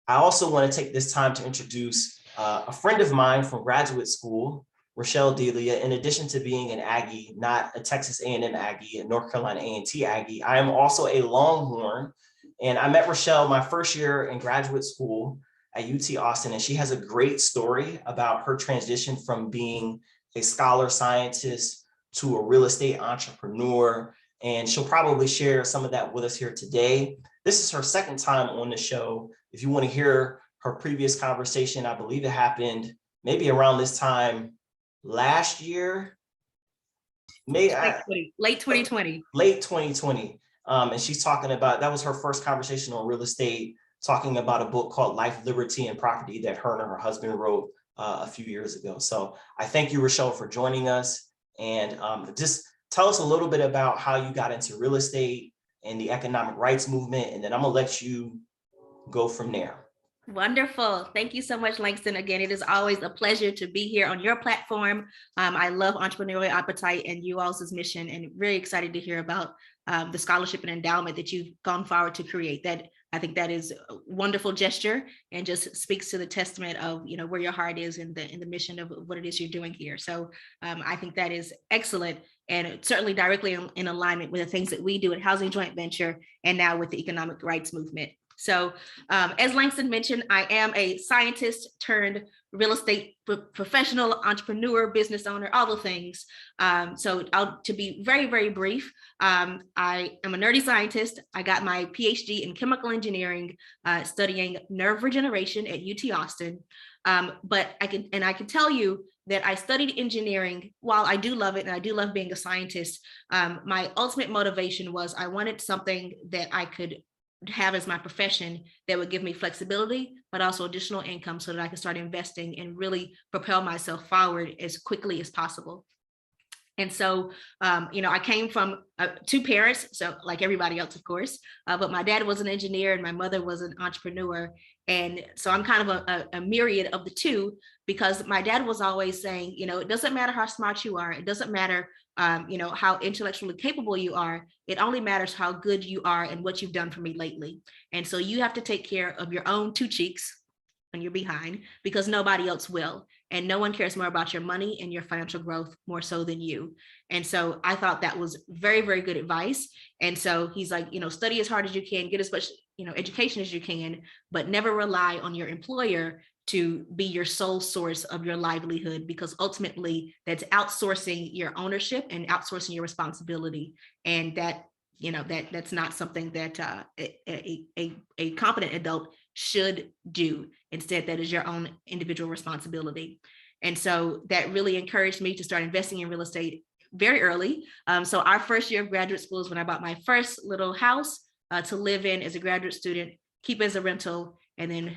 I also want to take this time to introduce a friend of mine from graduate school, Rochelle Delia. In addition to being an Aggie, not a Texas A&M Aggie, a North Carolina A&T Aggie, I am also a Longhorn. And I met Rochelle my first year in graduate school at UT Austin, and she has a great story about her transition from being a scholar scientist to a real estate entrepreneur. And she'll probably share some of that with us here today. This is her second time on the show. If you want to hear her previous conversation, I believe it happened maybe around this time last year, late 2020. Late 2020. And she's talking about, that was her first conversation on real estate, talking about a book called Life, Liberty, and Property that her and her husband wrote a few years ago. So I thank you, Rochelle, for joining us. And just tell us a little bit about how you got into real estate and the economic rights movement, and then I'm gonna let you go from there. Wonderful. Thank you so much, Langston. Again, it is always a pleasure to be here on your platform. I love Entrepreneurial Appetite and you all's mission, and really excited to hear about the scholarship and endowment that you've gone forward to create. That I think that is a wonderful gesture and just speaks to the testament of, you know, where your heart is in the mission of what it is you're doing here. So I think that is excellent, and certainly directly in alignment with the things that we do at Housing Joint Venture and now with the economic rights movement. So as Langston mentioned, I am a scientist turned real estate professional, entrepreneur, business owner, all the things. So to be very, very brief, I am a nerdy scientist. I got my PhD in chemical engineering, studying nerve regeneration at UT Austin. But I can tell you that I studied engineering. While I do love it and I do love being a scientist, my ultimate motivation was I wanted something that I could have as my profession that would give me flexibility, but also additional income so that I could start investing and really propel myself forward as quickly as possible. And so, you know, I came from two parents, so like everybody else, of course, but my dad was an engineer and my mother was an entrepreneur. And so I'm kind of a myriad of the two, because my dad was always saying, you know, it doesn't matter how smart you are. It doesn't matter, you know, how intellectually capable you are. It only matters how good you are and what you've done for me lately. And so you have to take care of your own two cheeks when you're behind, because nobody else will. And no one cares more about your money and your financial growth more so than you. And so I thought that was very, very good advice. And so he's like, you know, study as hard as you can, get as much, you know, education as you can, but never rely on your employer to be your sole source of your livelihood, because ultimately that's outsourcing your ownership and outsourcing your responsibility. And that, you know, that's not something that a competent adult should do. Instead, that is your own individual responsibility. And so that really encouraged me to start investing in real estate very early. So our first year of graduate school is when I bought my first little house to live in as a graduate student, keep as a rental, and then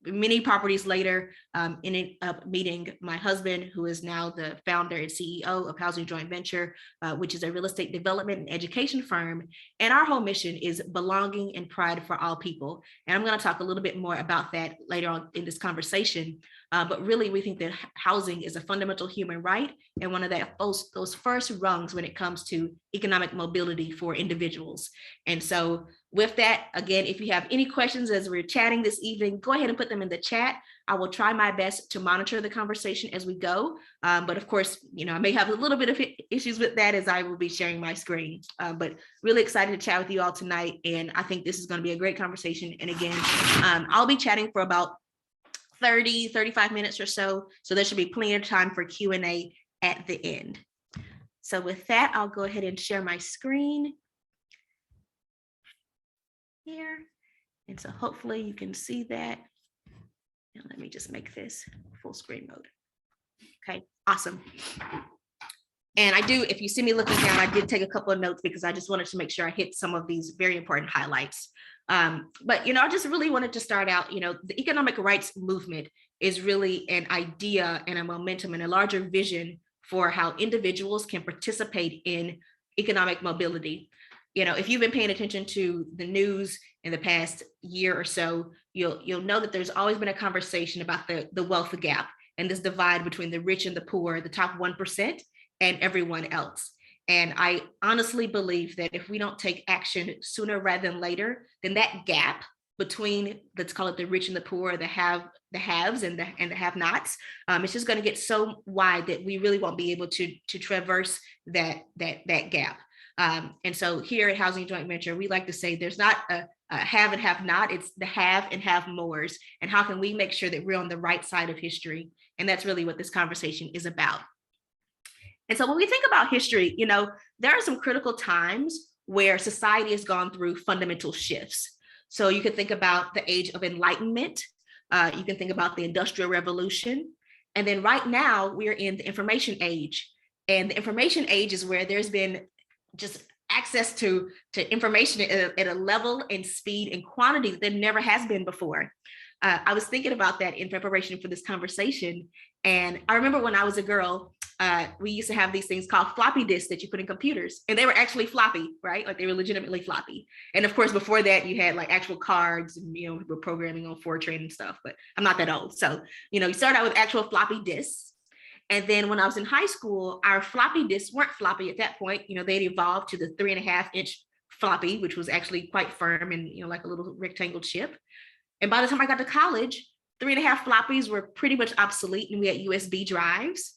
many properties later, ended up meeting my husband, who is now the founder and CEO of Housing Joint Venture, which is a real estate development and education firm. And our whole mission is belonging and pride for all people. And I'm going to talk a little bit more about that later on in this conversation. But really, we think that housing is a fundamental human right and one of those first rungs when it comes to economic mobility for individuals. And so with that, again, if you have any questions as we're chatting this evening, go ahead and put them in the chat. I will try my best to monitor the conversation as we go. But of course, you know, I may have a little bit of issues with that as I will be sharing my screen. But really excited to chat with you all tonight. And I think this is going to be a great conversation. And again, I'll be chatting for about 35 minutes or so. So there should be plenty of time for Q&A at the end. So with that, I'll go ahead and share my screen here. And so hopefully you can see that. And let me just make this full screen mode. Okay, awesome. And I do, if you see me looking down, I did take a couple of notes because I just wanted to make sure I hit some of these very important highlights. But, you know, I just really wanted to start out, you know, the economic rights movement is really an idea and a momentum and a larger vision for how individuals can participate in economic mobility. You know, if you've been paying attention to the news in the past year or so, you'll know that there's always been a conversation about the wealth gap and this divide between the rich and the poor, the top 1% and everyone else. And I honestly believe that if we don't take action sooner rather than later, then that gap between, let's call it the rich and the poor, the haves and the have-nots. It's just going to get so wide that we really won't be able to traverse that gap. And so here at Housing Joint Venture, we like to say there's not a have and have not, it's the have and have mores. And how can we make sure that we're on the right side of history? And that's really what this conversation is about. And so when we think about history, there are some critical times where society has gone through fundamental shifts. So you can think about the age of enlightenment. You can think about the Industrial Revolution. And then right now we're in the information age. And the information age is where there's been just access to information at a level and speed and quantity that there never has been before. I was thinking about that in preparation for this conversation. And I remember when I was a girl, we used to have these things called floppy disks that you put in computers, and they were actually floppy, right? Like they were legitimately floppy. And of course, before that, you had like actual cards, and we were programming on Fortran and stuff, but I'm not that old. So, you start out with actual floppy disks. And then when I was in high school, our floppy disks weren't floppy at that point. They'd evolved to the 3.5-inch floppy, which was actually quite firm and, like a little rectangle chip. And by the time I got to college, 3.5 floppies were pretty much obsolete, and we had USB drives.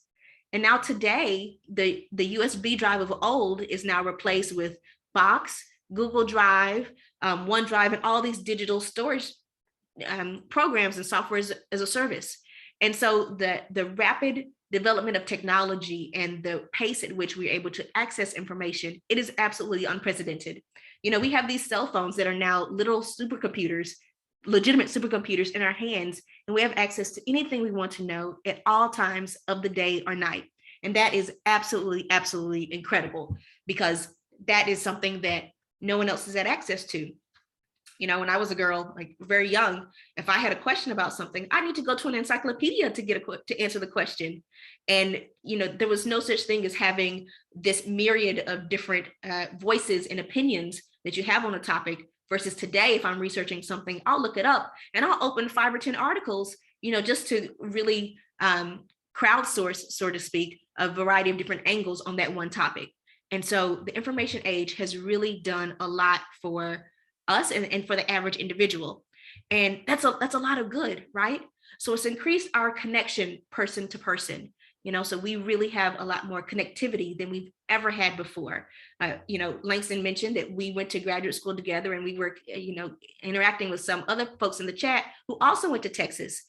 And now today, the USB drive of old is now replaced with Box, Google Drive, OneDrive, and all these digital storage programs and software as a service. And so the rapid development of technology and the pace at which we're able to access information, it is absolutely unprecedented. We have these cell phones that are now literal supercomputers, legitimate supercomputers in our hands, and we have access to anything we want to know at all times of the day or night. And that is absolutely, absolutely incredible, because that is something that no one else has had access to. When I was a girl, like very young, if I had a question about something, I need to go to an encyclopedia to answer the question. And, there was no such thing as having this myriad of different voices and opinions that you have on a topic. Versus today, if I'm researching something, I'll look it up and I'll open 5 or 10 articles, just to really crowdsource, so to speak, a variety of different angles on that one topic. And so the information age has really done a lot for us and for the average individual. And that's a lot of good, right? So it's increased our connection person to person. So we really have a lot more connectivity than we've ever had before. Langston mentioned that we went to graduate school together, and we were, interacting with some other folks in the chat who also went to Texas.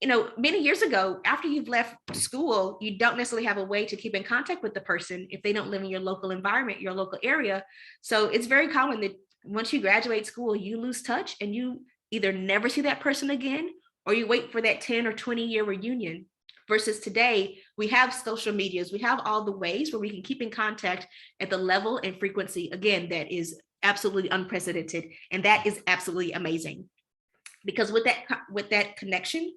Many years ago, after you've left school, you don't necessarily have a way to keep in contact with the person if they don't live in your local environment, your local area. So it's very common that once you graduate school, you lose touch and you either never see that person again, or you wait for that 10 or 20-year reunion. Versus today, we have social medias, we have all the ways where we can keep in contact at the level and frequency, again, that is absolutely unprecedented. And that is absolutely amazing. Because with that connection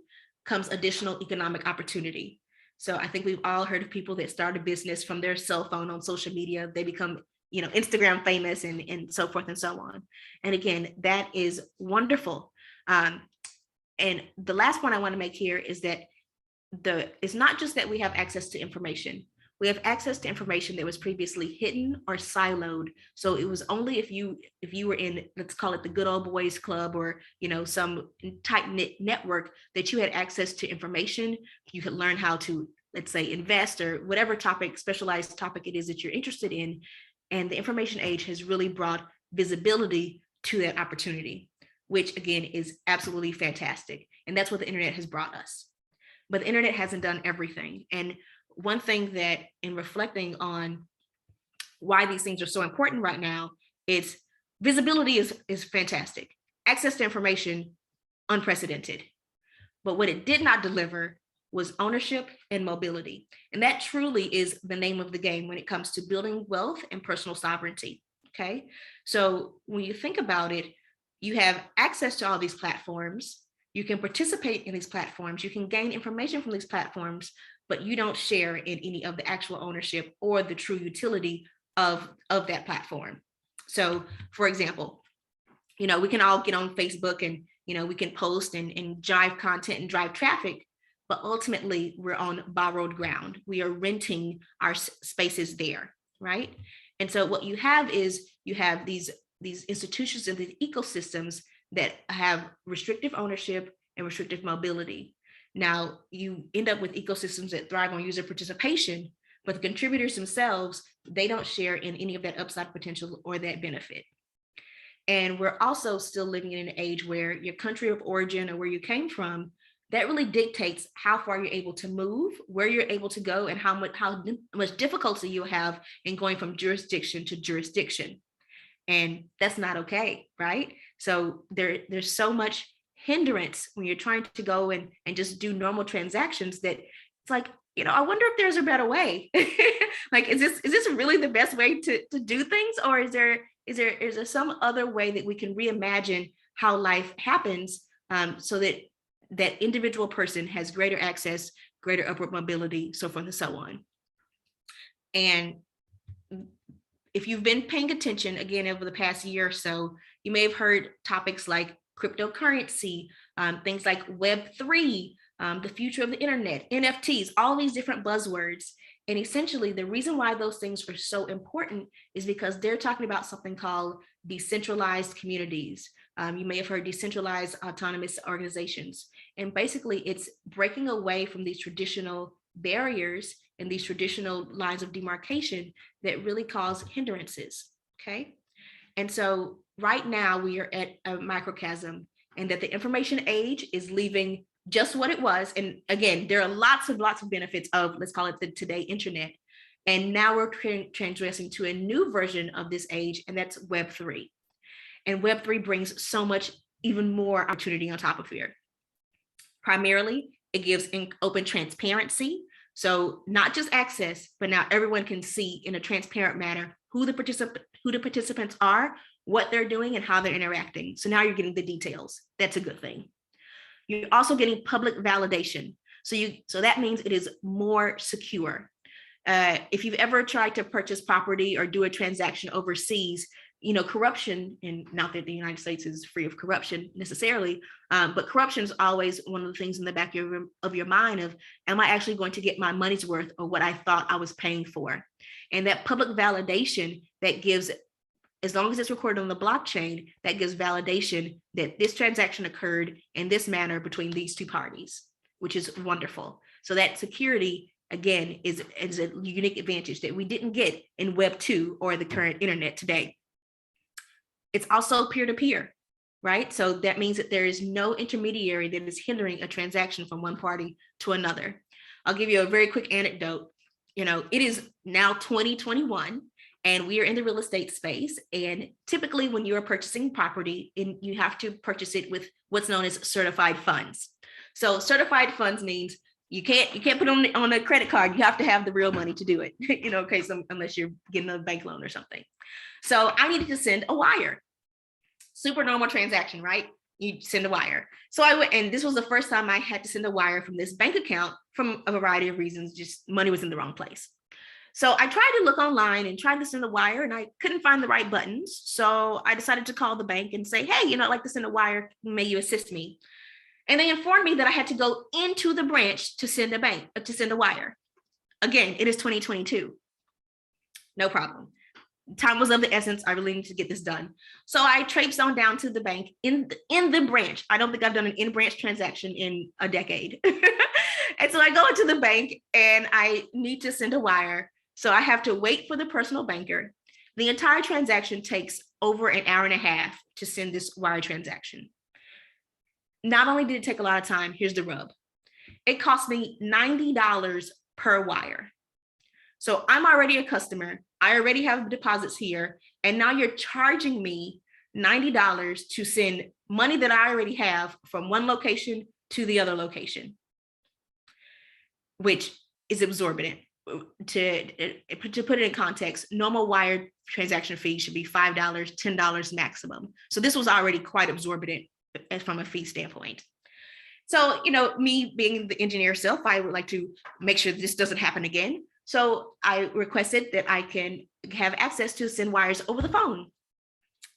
comes additional economic opportunity. So I think we've all heard of people that start a business from their cell phone on social media. They become, Instagram famous and so forth and so on. And again, that is wonderful. And the last point I want to make here is that it's not just that we have access to information. We have access to information that was previously hidden or siloed. So it was only if you were in, let's call it the good old boys club, or some tight-knit network, that you had access to information. You could learn how to, let's say, invest or whatever specialized topic it is that you're interested in. And the information age has really brought visibility to that opportunity, which again is absolutely fantastic. And that's what the internet has brought us. But the internet hasn't done everything. And one thing that, in reflecting on why these things are so important right now, is visibility is fantastic. Access to information, unprecedented. But what it did not deliver was ownership and mobility. And that truly is the name of the game when it comes to building wealth and personal sovereignty, okay? So when you think about it, you have access to all these platforms, you can participate in these platforms, you can gain information from these platforms, but you don't share in any of the actual ownership or the true utility of that platform. So for example, we can all get on Facebook and, we can post and drive content and drive traffic, but ultimately we're on borrowed ground. We are renting our spaces there, right? And so what you have is you have these institutions and these ecosystems that have restrictive ownership and restrictive mobility. Now, you end up with ecosystems that thrive on user participation, but the contributors themselves, they don't share in any of that upside potential or that benefit. And we're also still living in an age where your country of origin or where you came from, that really dictates how far you're able to move, where you're able to go, and how much difficulty you have in going from jurisdiction to jurisdiction. And that's not okay, right? So there's so much hindrance when you're trying to go and just do normal transactions that it's like, I wonder if there's a better way. Like, is this really the best way to do things? Or is there some other way that we can reimagine how life happens, so that individual person has greater access, greater upward mobility, so forth and so on. And if you've been paying attention, again, over the past year or so, you may have heard topics like cryptocurrency, things like Web3, the future of the internet, NFTs, all these different buzzwords. And essentially, the reason why those things are so important is because they're talking about something called decentralized communities. You may have heard decentralized autonomous organizations. And basically, it's breaking away from these traditional barriers and these traditional lines of demarcation that really cause hindrances, okay? And so right now we are at a microchasm, and that the information age is leaving just what it was. And again, there are lots of benefits of, let's call it the today internet. And now we're transgressing to a new version of this age, and that's Web3. And Web3 brings so much even more opportunity on top of here. Primarily, it gives open transparency. So not just access, but now everyone can see in a transparent manner who the participants are, what they're doing, and how they're interacting. So now you're getting the details. That's a good thing. You're also getting public validation. So that means it is more secure. If you've ever tried to purchase property or do a transaction overseas, corruption, and not that the United States is free of corruption necessarily, but corruption is always one of the things in the back of your mind of, am I actually going to get my money's worth or what I thought I was paying for? And that public validation that gives, as long as it's recorded on the blockchain, that gives validation that this transaction occurred in this manner between these two parties, which is wonderful. So that security, again, is a unique advantage that we didn't get in Web 2 or the current internet today. It's also peer-to-peer, right? So that means that there is no intermediary that is hindering a transaction from one party to another. I'll give you a very quick anecdote. It is now 2021, and we are in the real estate space. And typically when you are purchasing property, you have to purchase it with what's known as certified funds. So certified funds means you can't put on a credit card. You have to have the real money to do it, unless you're getting a bank loan or something. So I needed to send a wire. Super normal transaction, right? You send a wire. So I went, and this was the first time I had to send a wire from this bank account from a variety of reasons, just money was in the wrong place. So I tried to look online and tried to send a wire, and I couldn't find the right buttons. So I decided to call the bank and say, hey, I'd like to send a wire. May you assist me? And they informed me that I had to go into the branch to send a wire. Again, it is 2022. No problem. Time was of the essence. I really need to get this done. So I traipsed on down to the bank in the branch. I don't think I've done an in-branch transaction in a decade. And so I go into the bank and I need to send a wire. So I have to wait for the personal banker. The entire transaction takes over an hour and a half to send this wire transaction. Not only did it take a lot of time, here's the rub. It cost me $90 per wire. So I'm already a customer. I already have deposits here. And now you're charging me $90 to send money that I already have from one location to the other location, which is exorbitant. To put it in context, normal wire transaction fee should be $5, $10 maximum. So this was already quite exorbitant from a fee standpoint. So, me being the engineer self, I would like to make sure this doesn't happen again. So I requested that I can have access to send wires over the phone.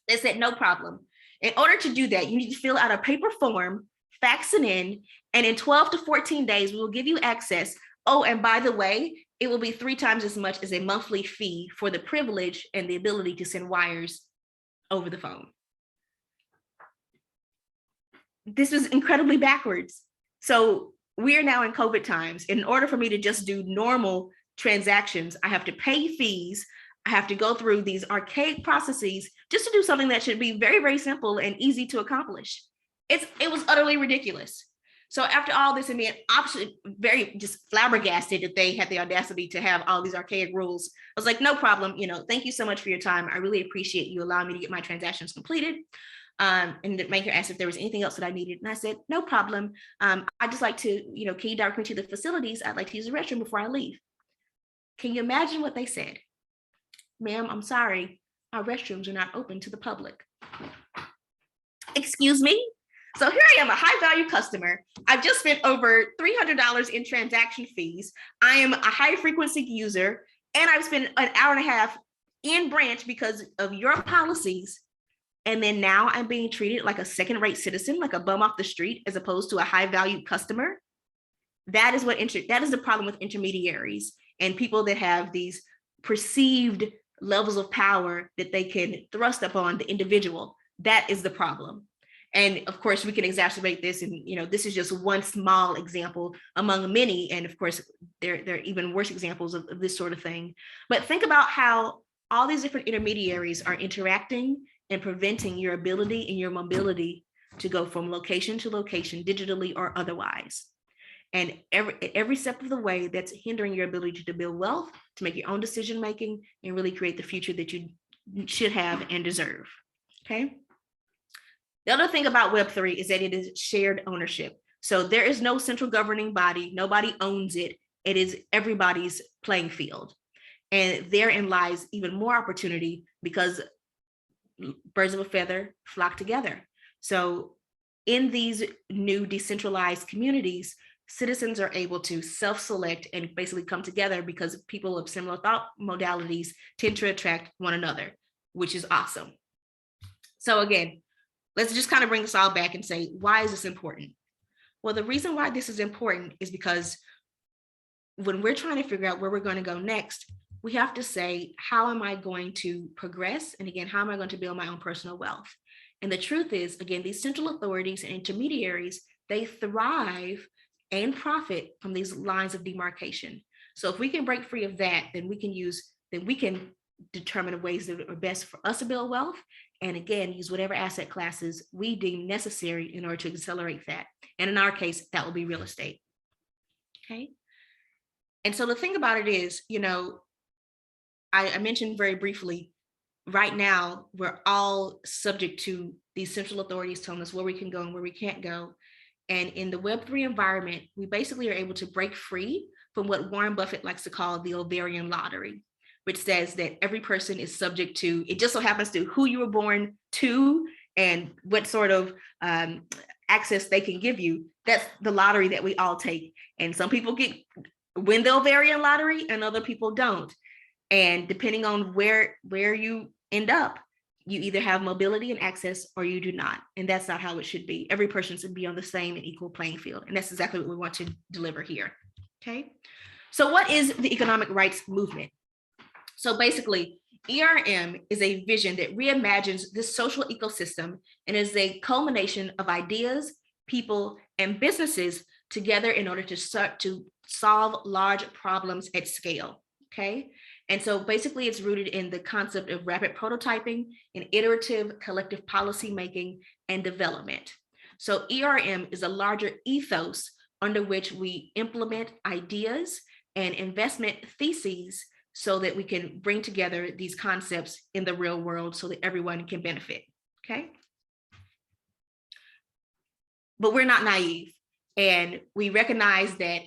They said, no problem. In order to do that, you need to fill out a paper form, fax it in, and in 12 to 14 days, we will give you access. Oh, and by the way, it will be 3 times as much as a monthly fee for the privilege and the ability to send wires over the phone. this is incredibly backwards. So we are now in COVID times. In order for me to just do normal transactions, I have to pay fees. I have to go through these archaic processes just to do something that should be very, very simple and easy to accomplish. It was utterly ridiculous. So after all this and being very just flabbergasted that they had the audacity to have all these archaic rules, I was like, no problem. Thank you so much for your time. I really appreciate you allowing me to get my transactions completed. And the banker asked if there was anything else that I needed. And I said, no problem. I'd just like to, can you direct me to the facilities? I'd like to use the restroom before I leave. Can you imagine what they said? Ma'am, I'm sorry, our restrooms are not open to the public. Excuse me? So here I am, a high value customer. I've just spent over $300 in transaction fees. I am a high frequency user, and I've spent an hour and a half in branch because of your policies. And then now I'm being treated like a second-rate citizen, like a bum off the street, as opposed to a high value customer. That is the problem with intermediaries and people that have these perceived levels of power that they can thrust upon the individual. That is the problem. And of course, we can exacerbate this. And, this is just one small example among many. And of course, there are even worse examples of this sort of thing. But think about how all these different intermediaries are interacting and preventing your ability and your mobility to go from location to location, digitally or otherwise. And every step of the way, that's hindering your ability to build wealth, to make your own decision making, and really create the future that you should have and deserve. Okay. The other thing about Web3 is that it is shared ownership. So there is no central governing body. Nobody owns it. It is everybody's playing field. And therein lies even more opportunity because birds of a feather flock together. So in these new decentralized communities, citizens are able to self-select and basically come together because people of similar thought modalities tend to attract one another, which is awesome. So again, let's just kind of bring this all back and say, why is this important? Well, the reason why this is important is because when we're trying to figure out where we're going to go next, we have to say, how am I going to progress? And again, how am I going to build my own personal wealth? And the truth is, again, these central authorities and intermediaries, they thrive and profit from these lines of demarcation. So if we can break free of that, then we can determine ways that are best for us to build wealth. And again, use whatever asset classes we deem necessary in order to accelerate that. And in our case, that will be real estate. Okay. And so the thing about it is, I mentioned very briefly, right now, we're all subject to these central authorities telling us where we can go and where we can't go. And in the Web3 environment, we basically are able to break free from what Warren Buffett likes to call the Ovarian Lottery, which says that every person is subject to, it just so happens to who you were born to and what sort of access they can give you. That's the lottery that we all take. And some people win the Ovarian Lottery and other people don't. And depending on where you end up, you either have mobility and access or you do not. And that's not how it should be. Every person should be on the same and equal playing field. And that's exactly what we want to deliver here. Okay. So what is the economic rights movement? So basically, ERM is a vision that reimagines this social ecosystem and is a culmination of ideas, people, and businesses together in order to start to solve large problems at scale. Okay. And so basically it's rooted in the concept of rapid prototyping and iterative collective policy making and development. So ERM is a larger ethos under which we implement ideas and investment theses so that we can bring together these concepts in the real world so that everyone can benefit, okay? But we're not naive, and we recognize that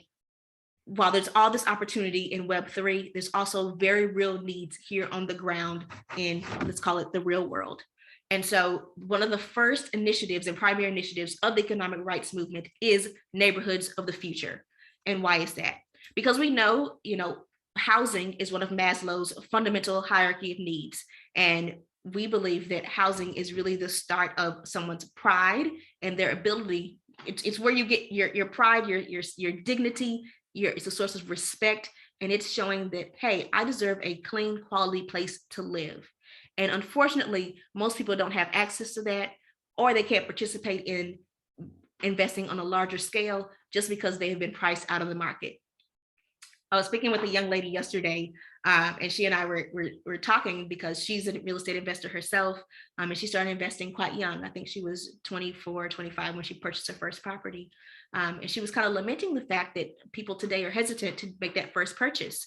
while there's all this opportunity in Web3, there's also very real needs here on the ground in, let's call it the real world. And so one of the first initiatives and primary initiatives of the economic rights movement is neighborhoods of the future. And why is that? Because we know, housing is one of Maslow's fundamental hierarchy of needs. And we believe that housing is really the start of someone's pride and their ability. It's where you get your pride, your dignity, it's a source of respect, and it's showing that, hey, I deserve a clean, quality place to live. And unfortunately, most people don't have access to that, or they can't participate in investing on a larger scale just because they have been priced out of the market. I was speaking with a young lady yesterday, and she and I were talking because she's a real estate investor herself, and she started investing quite young. I think she was 24, 25 when she purchased her first property. And she was kind of lamenting the fact that people today are hesitant to make that first purchase.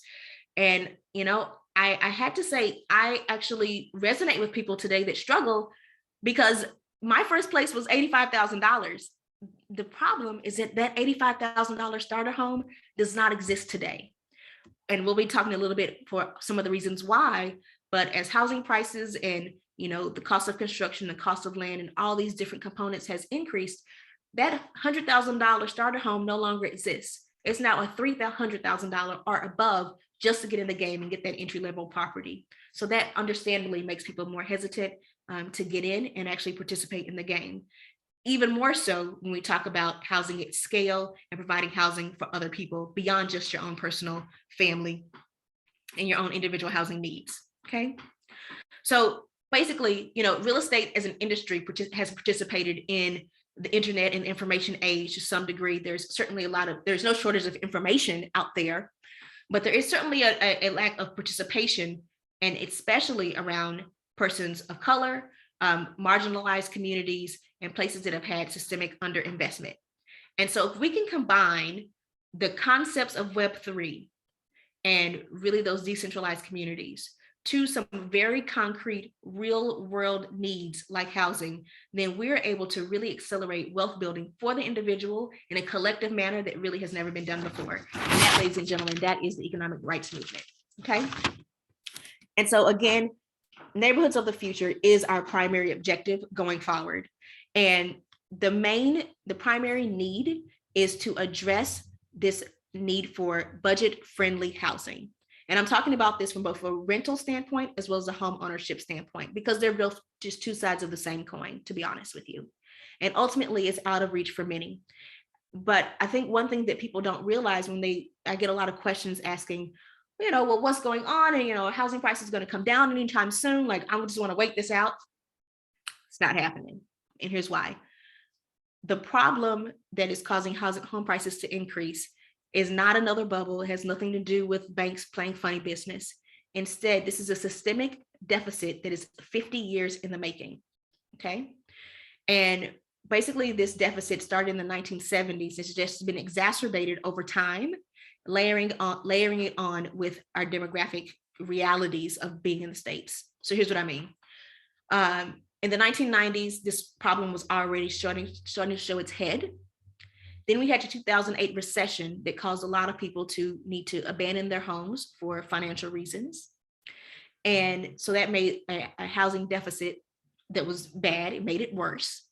And, you know, I had to say, I actually resonate with people today that struggle because my first place was $85,000. The problem is that that $85,000 starter home does not exist today. And we'll be talking a little bit for some of the reasons why, but as housing prices and, you know, the cost of construction, the cost of land, and all these different components has increased, that $100,000 starter home no longer exists. It's now a $300,000 or above just to get in the game and get that entry-level property. So that understandably makes people more hesitant to get in and actually participate in the game. Even more so when we talk about housing at scale and providing housing for other people beyond just your own personal family and your own individual housing needs, okay? So basically, you know, real estate as an industry has participated in the internet and information age to some degree. There's certainly there's no shortage of information out there, but there is certainly a lack of participation, and especially around persons of color, marginalized communities, and places that have had systemic underinvestment. And so if we can combine the concepts of Web3 and really those decentralized communities to some very concrete real world needs like housing, then we're able to really accelerate wealth building for the individual in a collective manner that really has never been done before. And that, ladies and gentlemen, that is the economic rights movement, okay? And so again, neighborhoods of the future is our primary objective going forward. And the primary need is to address this need for budget-friendly housing. And I'm talking about this from both a rental standpoint as well as a home ownership standpoint, because they're both just two sides of the same coin, to be honest with you. And ultimately, it's out of reach for many. But I think one thing that people don't realize I get a lot of questions asking, you know, well, what's going on? And, you know, housing price is going to come down anytime soon. Like, I just want to wait this out. It's not happening. And here's why. The problem that is causing home prices to increase is not another bubble. It has nothing to do with banks playing funny business. Instead, this is a systemic deficit that is 50 years in the making, okay? And basically this deficit started in the 1970s. It's just been exacerbated over time, layering it on with our demographic realities of being in the States. So here's what I mean. In the 1990s, this problem was already starting to show its head. Then we had the 2008 recession that caused a lot of people to need to abandon their homes for financial reasons. And so that made a housing deficit that was bad. It made it worse.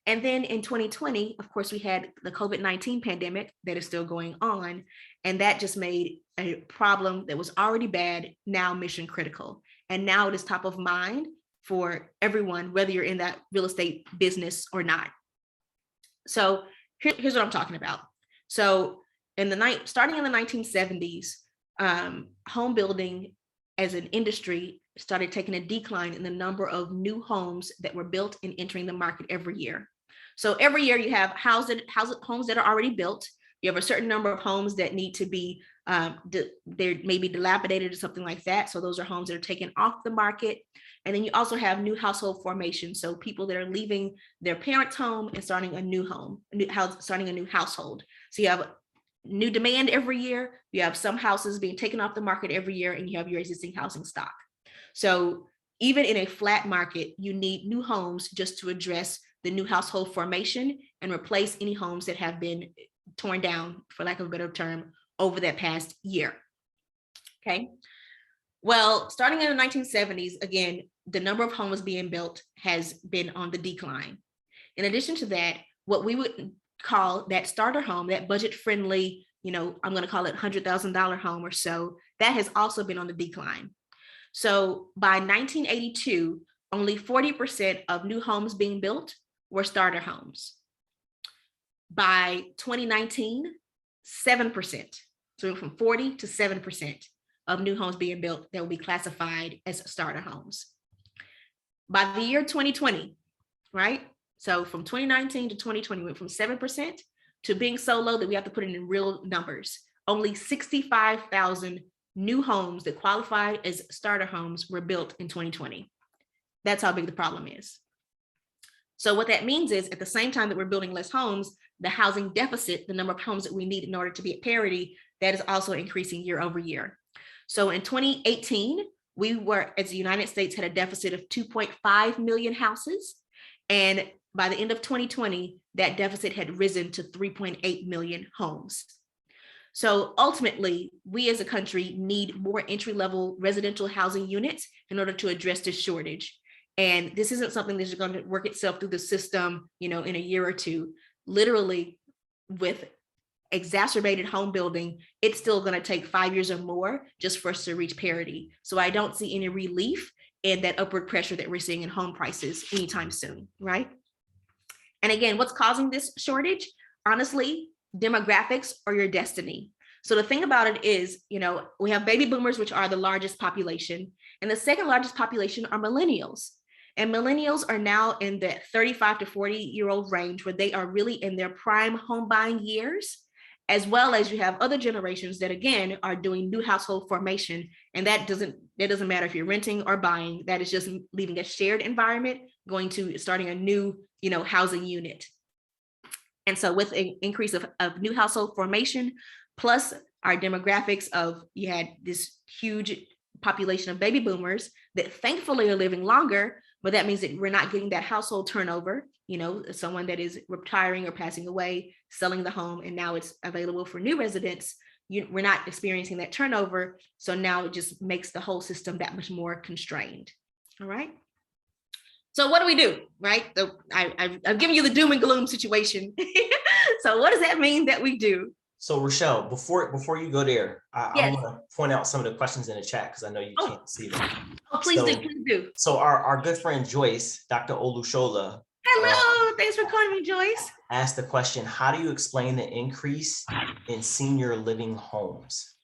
And then in 2020, of course, we had the COVID-19 pandemic that is still going on. And that just made a problem that was already bad now mission critical. And now it is top of mind for everyone, whether you're in that real estate business or not. So here's what I'm talking about. So starting in the 1970s, home building as an industry started taking a decline in the number of new homes that were built and entering the market every year. So every year you have homes that are already built. You have a certain number of homes that need to be, they're maybe dilapidated or something like that. So those are homes that are taken off the market. And then you also have new household formation. So people that are leaving their parents' home and starting a new home, starting a new household. So you have new demand every year. You have some houses being taken off the market every year, and you have your existing housing stock. So even in a flat market, you need new homes just to address the new household formation and replace any homes that have been torn down, for lack of a better term, over that past year. Okay. Well, starting in the 1970s, again, the number of homes being built has been on the decline. In addition to that, what we would call that starter home, that budget-friendly, you know, I'm going to call it $100,000 home or so, that has also been on the decline. So by 1982, only 40% of new homes being built were starter homes. By 2019, 7%. So we went from 40 to 7% of new homes being built that will be classified as starter homes. By the year 2020, right? So from 2019 to 2020, we went from 7% to being so low that we have to put it in real numbers. Only 65,000 new homes that qualify as starter homes were built in 2020. That's how big the problem is. So what that means is at the same time that we're building less homes, the housing deficit, the number of homes that we need in order to be at parity, that is also increasing year over year. So in 2018, we were, as the United States, had a deficit of 2.5 million houses. And by the end of 2020, that deficit had risen to 3.8 million homes. So ultimately, we as a country need more entry-level residential housing units in order to address this shortage. And this isn't something that's going to work itself through the system, in a year or two. Literally, with exacerbated home building, it's still going to take 5 years or more just for us to reach parity. So I don't see any relief in that upward pressure that we're seeing in home prices anytime soon, right? And again, what's causing this shortage? Honestly, demographics are your destiny. So the thing about it is, we have baby boomers, which are the largest population, and the second largest population are millennials. And millennials are now in the 35 to 40-year-old range where they are really in their prime home buying years, as well as you have other generations that, again, are doing new household formation. And that doesn't matter if you're renting or buying, that is just leaving a shared environment, going to starting a new, housing unit. And so with an increase of new household formation, plus our demographics of, you had this huge population of baby boomers that thankfully are living longer, but that means that we're not getting that household turnover, someone that is retiring or passing away, selling the home, and now it's available for new residents. We're not experiencing that turnover. So now it just makes the whole system that much more constrained. All right. So what do we do, right? So I've given you the doom and gloom situation. So what does that mean that we do? So Rochelle, before you go there, I Yes. want to point out some of the questions in the chat because I know you can't see them. Oh, please do. So our good friend Joyce, Dr. Olushola. Hello, thanks for calling me, Joyce. Asked the question, how do you explain the increase in senior living homes?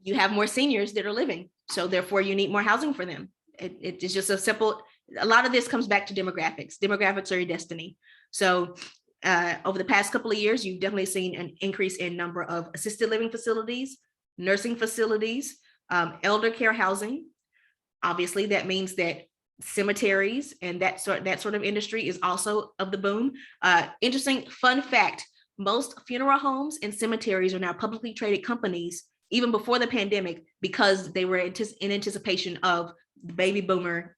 You have more seniors that are living, so therefore you need more housing for them. It's just a lot of this comes back to demographics. Demographics are your destiny. So over the past couple of years, you've definitely seen an increase in number of assisted living facilities, nursing facilities, elder care housing. Obviously, that means that cemeteries and that sort of industry is also of the boom. Interesting fun fact, most funeral homes and cemeteries are now publicly traded companies, even before the pandemic, because they were in anticipation of the baby boomer,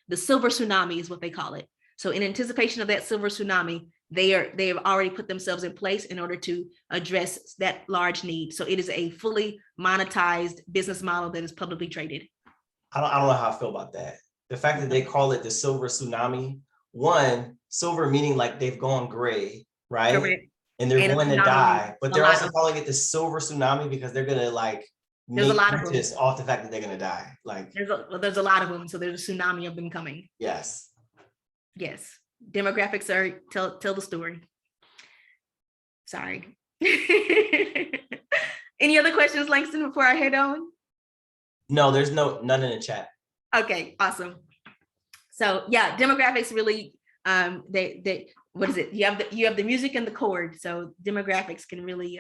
the silver tsunami is what they call it. So in anticipation of that silver tsunami, they have already put themselves in place in order to address that large need. So it is a fully monetized business model that is publicly traded. I don't know how I feel about that. The fact that they call it the silver tsunami, one, silver meaning like they've gone gray, right? Correct. And they're going to die, but they're also calling it the silver tsunami because they're going to there's a lot of them off the fact that they're going to die. There's a lot of them. So there's a tsunami of them coming. Yes. Yes. Demographics are tell the story. Sorry. Any other questions, Langston, before I head on? No, there's none in the chat. Okay, awesome. So yeah, demographics really, they what is it? You have the music and the chord. So demographics can really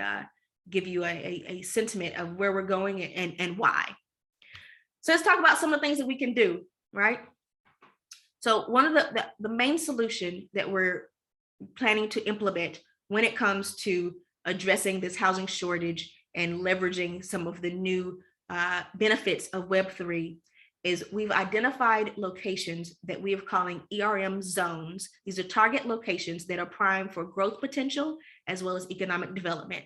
give you a sentiment of where we're going and why. So let's talk about some of the things that we can do, right? So one of the main solution that we're planning to implement when it comes to addressing this housing shortage and leveraging some of the new benefits of Web3 is we've identified locations that we are calling Erm Zones. These are target locations that are primed for growth potential as well as economic development.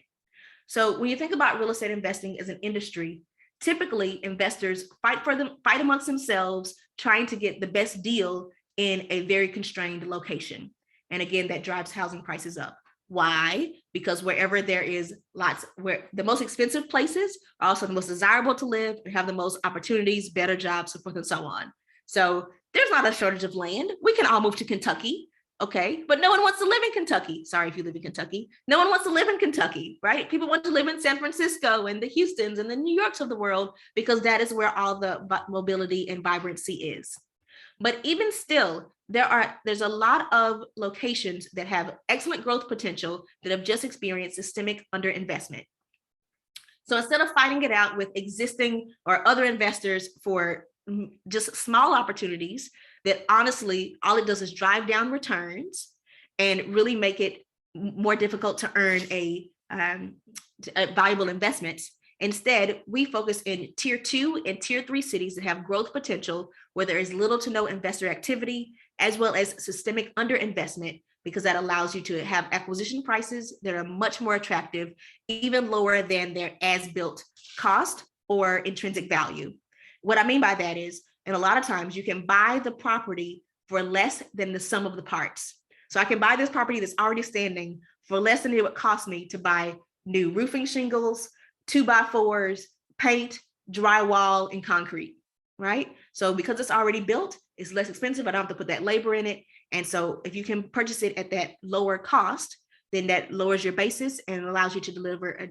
So when you think about real estate investing as an industry, typically investors fight amongst themselves, trying to get the best deal in a very constrained location. And again, that drives housing prices up. Why? Because wherever there is where the most expensive places are also the most desirable to live and have the most opportunities, better jobs, so forth and so on. So there's not a shortage of land. We can all move to Kentucky, okay? But no one wants to live in Kentucky. Sorry if you live in Kentucky. No one wants to live in Kentucky, right? People want to live in San Francisco and the Houstons and the New Yorks of the world because that is where all the mobility and vibrancy is. But even still, there's a lot of locations that have excellent growth potential that have just experienced systemic underinvestment. So instead of fighting it out with existing or other investors for just small opportunities that honestly, all it does is drive down returns and really make it more difficult to earn a valuable investments. Instead, we focus in tier 2 and tier 3 cities that have growth potential, where there is little to no investor activity, as well as systemic underinvestment, because that allows you to have acquisition prices that are much more attractive, even lower than their as-built cost or intrinsic value. What I mean by that is, and a lot of times you can buy the property for less than the sum of the parts. So I can buy this property that's already standing for less than it would cost me to buy new roofing shingles, 2x4s, paint, drywall, and concrete, right? So because it's already built, it's less expensive. I don't have to put that labor in it. And so if you can purchase it at that lower cost, then that lowers your basis and allows you to deliver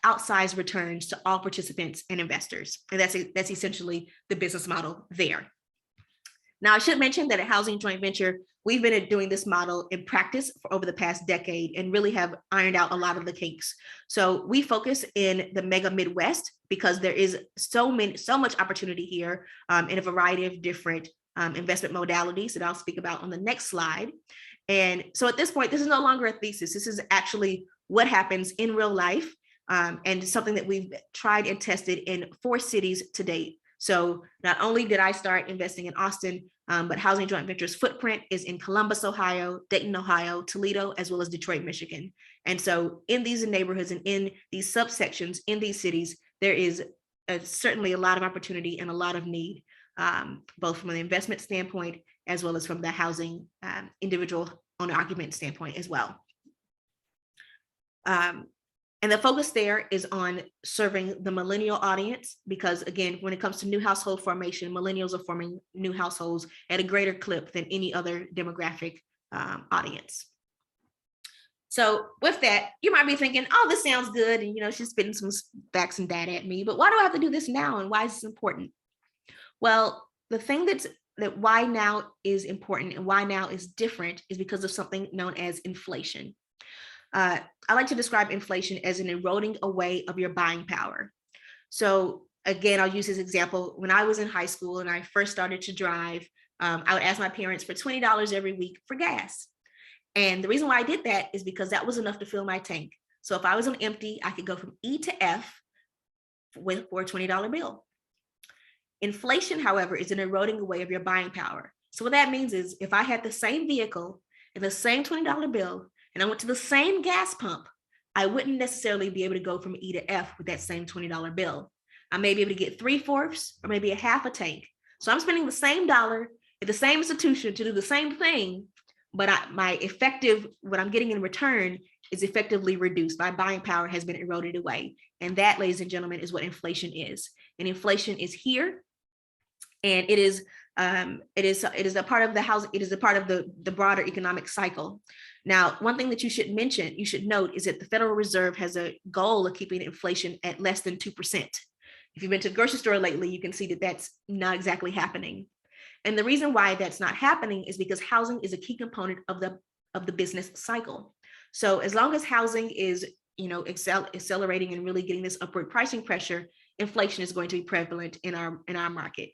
outsized returns to all participants and investors. And that's essentially the business model there. Now, I should mention that at Housing Joint Venture, we've been doing this model in practice for over the past decade and really have ironed out a lot of the kinks. So we focus in the mega Midwest because there is so much opportunity here in a variety of different investment modalities that I'll speak about on the next slide. And so at this point, this is no longer a thesis. This is actually what happens in real life and something that we've tried and tested in 4 cities to date. So not only did I start investing in Austin, but Housing Joint Venture's footprint is in Columbus, Ohio, Dayton, Ohio, Toledo, as well as Detroit, Michigan. And so in these neighborhoods and in these subsections in these cities, there is certainly a lot of opportunity and a lot of need, both from an investment standpoint, as well as from the housing individual owner occupant standpoint as well. And the focus there is on serving the millennial audience, because again, when it comes to new household formation, millennials are forming new households at a greater clip than any other demographic audience. So with that, you might be thinking, oh, this sounds good. And she's spitting some facts and data at me, but why do I have to do this now? And why is this important? Well, the thing that why now is important and why now is different is because of something known as inflation. I like to describe inflation as an eroding away of your buying power. So again, I'll use this example. When I was in high school and I first started to drive, I would ask my parents for $20 every week for gas. And the reason why I did that is because that was enough to fill my tank. So if I was on empty, I could go from E to F for a $20 bill. Inflation, however, is an eroding away of your buying power. So what that means is if I had the same vehicle and the same $20 bill, and I went to the same gas pump, I wouldn't necessarily be able to go from E to F with that same $20 bill. I may be able to get 3/4 or maybe a half a tank. So I'm spending the same dollar at the same institution to do the same thing, but what I'm getting in return is effectively reduced. My buying power has been eroded away. And that, ladies and gentlemen, is what inflation is. And inflation is here. And it is a part of the housing, it is a part of the broader economic cycle. Now, one thing that you should note is that the Federal Reserve has a goal of keeping inflation at less than 2%. If you've been to the grocery store lately, you can see that that's not exactly happening. And the reason why that's not happening is because housing is a key component of the business cycle. So as long as housing is accelerating and really getting this upward pricing pressure, inflation is going to be prevalent in our market.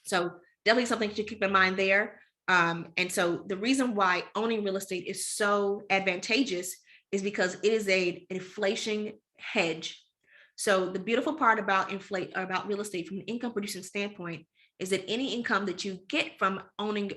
So definitely something to keep in mind there. And so the reason why owning real estate is so advantageous is because it is an inflation hedge. So the beautiful part about real estate from an income producing standpoint is that any income that you get from owning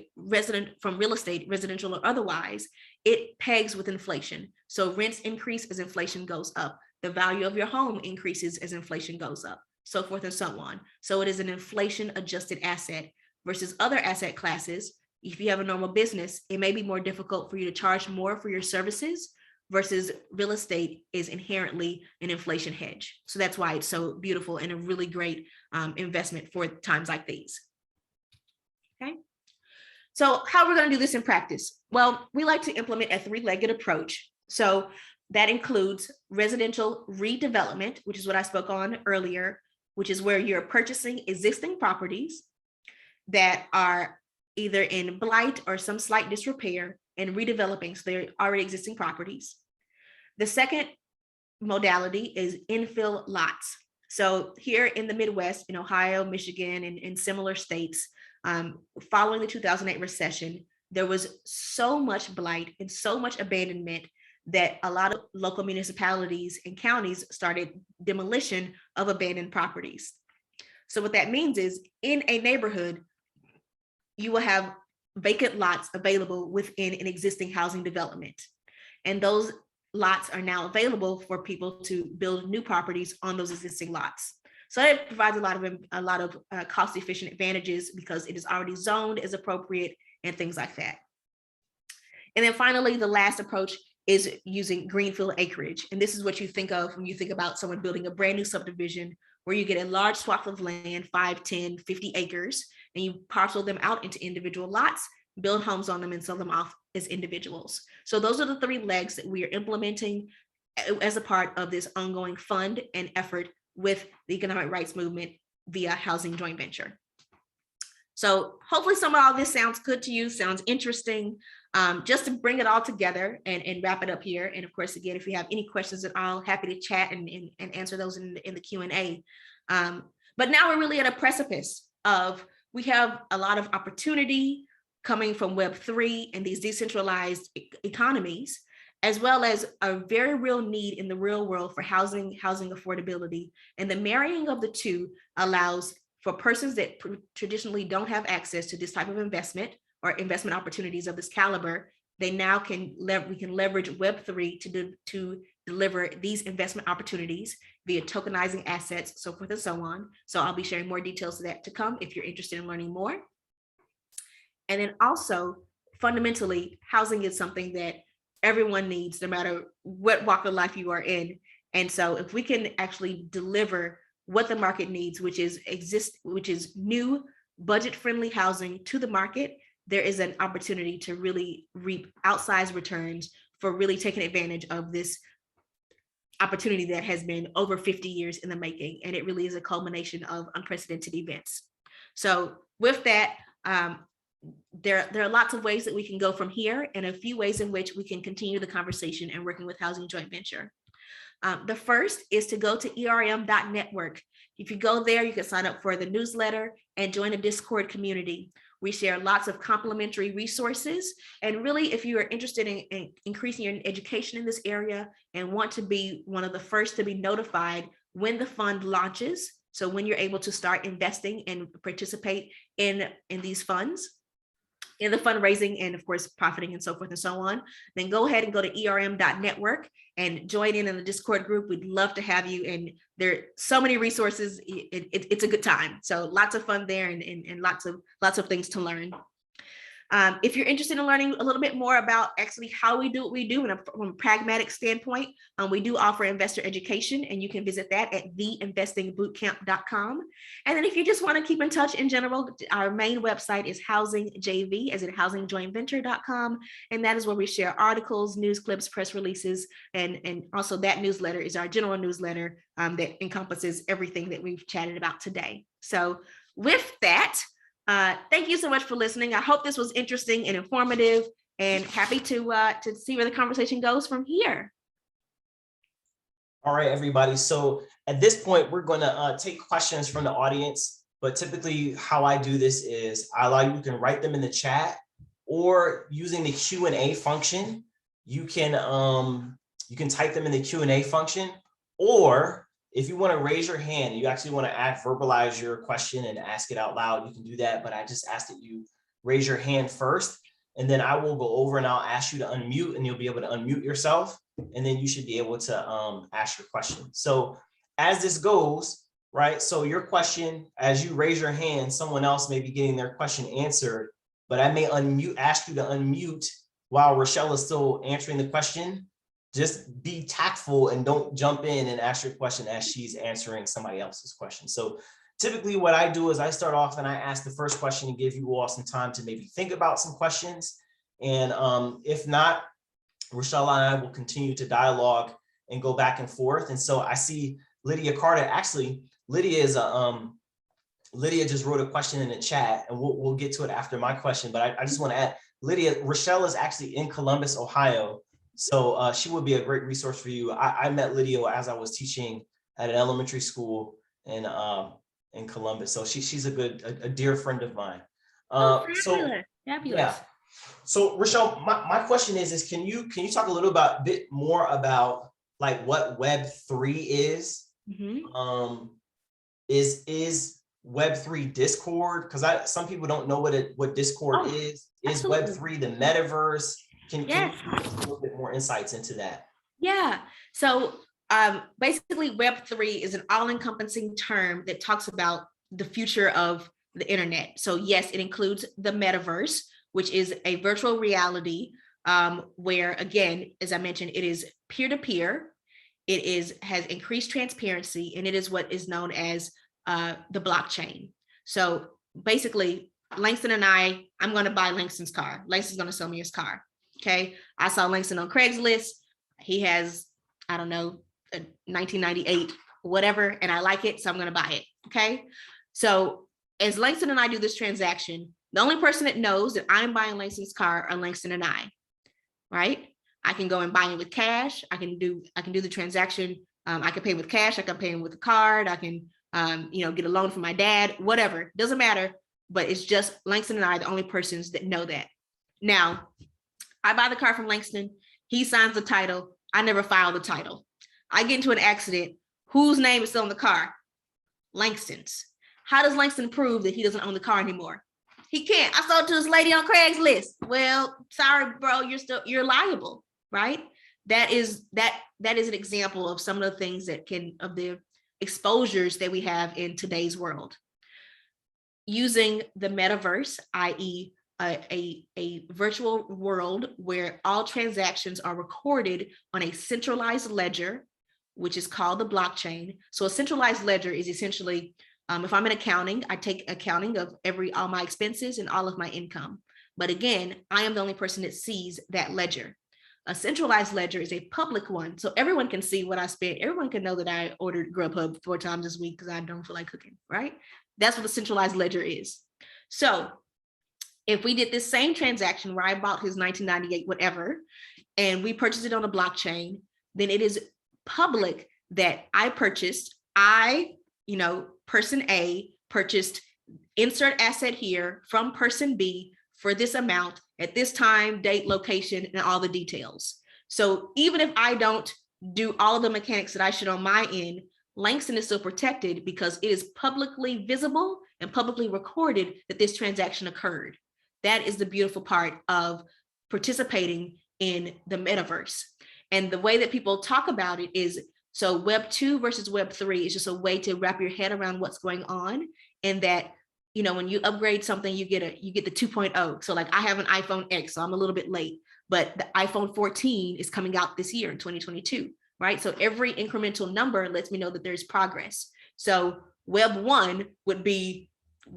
from real estate, residential or otherwise, it pegs with inflation. So rents increase as inflation goes up. The value of your home increases as inflation goes up, so forth and so on. So it is an inflation adjusted asset versus other asset classes. If you have a normal business, it may be more difficult for you to charge more for your services versus real estate is inherently an inflation hedge. So that's why it's so beautiful and a really great investment for times like these. Okay. So how are we going to do this in practice? Well, we like to implement a 3-legged approach. So that includes residential redevelopment, which is what I spoke on earlier, which is where you're purchasing existing properties, that are either in blight or some slight disrepair and redeveloping, so they're already existing properties. The second modality is infill lots. So here in the Midwest, in Ohio, Michigan, and similar states, following the 2008 recession, there was so much blight and so much abandonment that a lot of local municipalities and counties started demolition of abandoned properties. So what that means is in a neighborhood, you will have vacant lots available within an existing housing development. And those lots are now available for people to build new properties on those existing lots. So it provides a lot of cost efficient advantages because it is already zoned as appropriate and things like that. And then finally, the last approach is using greenfield acreage. And this is what you think of when you think about someone building a brand new subdivision where you get a large swath of land, 5, 10, 50 acres, and you parcel them out into individual lots, build homes on them and sell them off as individuals. So those are the 3 legs that we are implementing as a part of this ongoing fund and effort with the economic rights movement via housing joint venture. So hopefully some of all this sounds good to you, sounds interesting. Just to bring it all together and wrap it up here. And of course, again, if you have any questions at all, happy to chat and answer those in the Q&A. But now we're really at a precipice of, we have a lot of opportunity coming from Web3 and these decentralized economies, as well as a very real need in the real world for housing affordability. And the marrying of the two allows for persons that traditionally don't have access to this type of investment or investment opportunities of this caliber, we can leverage Web3 to deliver these investment opportunities via tokenizing assets, so forth and so on. So I'll be sharing more details of that to come if you're interested in learning more. And then also, fundamentally, housing is something that everyone needs, no matter what walk of life you are in. And so if we can actually deliver what the market needs, which is new budget-friendly housing to the market, there is an opportunity to really reap outsized returns for really taking advantage of this opportunity that has been over 50 years in the making. And it really is a culmination of unprecedented events. So with that, there are lots of ways that we can go from here, and a few ways in which we can continue the conversation and working with Housing Joint Venture. The first is to go to erm.network. If you go there, you can sign up for the newsletter and join a Discord community. We share lots of complimentary resources. And really, if you are interested in increasing your education in this area and want to be one of the first to be notified when the fund launches, so when you're able to start investing and participate in these funds, in the fundraising and of course profiting and so forth and so on, then go ahead and go to erm.network and join in the Discord group. We'd love to have you. And there are so many resources. It's a good time. So lots of fun there and lots of things to learn. If you're interested in learning a little bit more about actually how we do what we do from a pragmatic standpoint, we do offer investor education, and you can visit that at theinvestingbootcamp.com. And then if you just want to keep in touch in general, our main website is housingjv, as in housingjointventure.com. And that is where we share articles, news clips, press releases, and also that newsletter is our general newsletter that encompasses everything that we've chatted about today. So with that, thank you so much for listening. I hope this was interesting and informative, and happy to see where the conversation goes from here. All right, everybody. So at this point, we're going to take questions from the audience. But typically how I do this is you can write them in the chat, or using the Q&A function, you can type them in the Q&A function, or if you want to raise your hand, you actually want to verbalize your question and ask it out loud, you can do that. But I just ask that you raise your hand first, and then I will go over and I'll ask you to unmute, and you'll be able to unmute yourself. And then you should be able to ask your question. So as this goes, right? So your question, as you raise your hand, someone else may be getting their question answered, but I may ask you to unmute while Rochelle is still answering the question. Just be tactful and don't jump in and ask your question as she's answering somebody else's question. So typically what I do is I start off and I ask the first question and give you all some time to maybe think about some questions. And if not, Rochelle and I will continue to dialogue and go back and forth. And so I see Lydia Carter. Actually, Lydia is Lydia just wrote a question in the chat, and we'll get to it after my question, but I just want to add, Lydia, Rochelle is actually in Columbus, Ohio. So she would be a great resource for you. I met Lydia as I was teaching at an elementary school in Columbus. So she's a dear friend of mine. Oh, So fabulous. yeah. Fabulous. So Rochelle, my question is can you talk a little bit more about like what Web3 is? Is Web3 Discord? Because some people don't know what Discord is. Is Absolutely. Web3 the metaverse? Can you Yes. give us a little bit more insights into that? Yeah. So basically, Web3 is an all-encompassing term that talks about the future of the internet. So yes, it includes the metaverse, which is a virtual reality where, again, as I mentioned, it is peer-to-peer. It has increased transparency, and it is what is known as the blockchain. So basically, Langston and I'm going to buy Langston's car. Langston's going to sell me his car. Okay. I saw Langston on Craigslist. He has, I don't know, a 1998, whatever, and I like it, so I'm going to buy it. Okay. So as Langston and I do this transaction, the only person that knows that I'm buying Langston's car are Langston and I, right? I can go and buy it with cash. I can do the transaction. I can pay with cash. I can pay with a card. I can, get a loan from my dad, whatever, doesn't matter. But it's just Langston and I are the only persons that know that. Now, I buy the car from Langston. He signs the title. I never file the title. I get into an accident. Whose name is still on the car? Langston's. How does Langston prove that he doesn't own the car anymore? He can't. I sold it to this lady on Craigslist. Well, sorry, bro, you're liable, right? That is an example of some of the things of the exposures that we have in today's world. Using the metaverse, i.e., a virtual world where all transactions are recorded on a centralized ledger, which is called the blockchain. So a centralized ledger is essentially, if I'm in accounting, I take accounting of all my expenses and all of my income. But again, I am the only person that sees that ledger. A centralized ledger is a public one, so everyone can see what I spent. Everyone can know that I ordered Grubhub 4 times this week because I don't feel like cooking, right? That's what a centralized ledger is. So if we did this same transaction where I bought his 1998 whatever, and we purchased it on a blockchain, then it is public that I purchased, person A purchased insert asset here from person B for this amount at this time, date, location, and all the details. So even if I don't do all of the mechanics that I should on my end, Langston is still protected because it is publicly visible and publicly recorded that this transaction occurred. That is the beautiful part of participating in the metaverse. And the way that people talk about it is, so Web 2 versus Web 3 is just a way to wrap your head around what's going on, and that, when you upgrade something, you get the 2.0. So like I have an iPhone X, so I'm a little bit late, but the iPhone 14 is coming out this year in 2022, right? So every incremental number lets me know that there's progress. So Web 1 would be